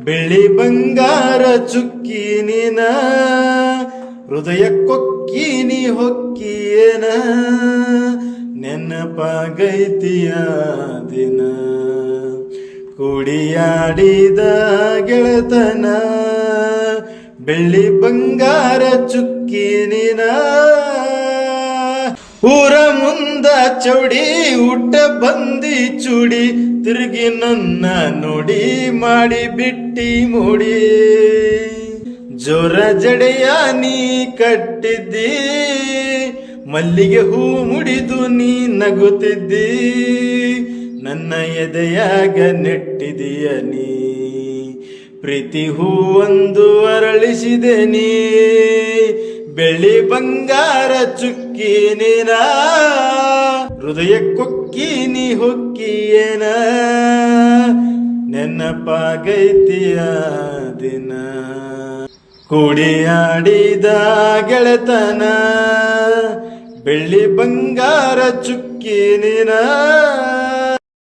ಬೆಳ್ಳಿ ಬಂಗಾರ ಚುಕ್ಕಿ ನೀನ ಹೃದಯ ಕೊಕ್ಕೀನಿ ಹೊಕ್ಕಿಯೇನ ನೆನಪಾಗೈತಿಯ ದಿನ ಕೂಡಿಯಾಡಿದ ಗೆಳತನ ಬೆಳ್ಳಿ ಬಂಗಾರ ಚುಕ್ಕಿ ನೀನ ಊರ ಮುಂದ ಚೌಡಿ ಊಟ ಬಂದಿ ಚೂಡಿ ತಿರುಗಿ ನನ್ನ ನೋಡಿ ಮಾಡಿ ಬಿಟ್ಟಿ ಮೂಡಿ ಜೋರ ಜಡೆಯ ನೀ ಕಟ್ಟಿದ್ದಿ ಮಲ್ಲಿಗೆ ಹೂ ಮುಡಿದು ನೀ ನಗುತ್ತಿದ್ದಿ ನನ್ನ ಎದೆಯಾಗ ನೆಟ್ಟಿದೀಯ ನೀ ಪ್ರೀತಿ ಹೂವೊಂದು ಅರಳಿಸಿದೆ ನೀ ಬೆಳ್ಳಿ ಬಂಗಾರ ಚುಕ್ಕಿ ನೀನ ಹೃದಯ ಕೊಕ್ಕೀನಿ ಹೊಕ್ಕಿಯೇನ ನೆನಪಾಗೈತಿಯ ದಿನ ಕೂಡಿಯಾಡಿದ ಗೆಳತನ ಬೆಳ್ಳಿ ಬಂಗಾರ ಚುಕ್ಕಿ ನೀನ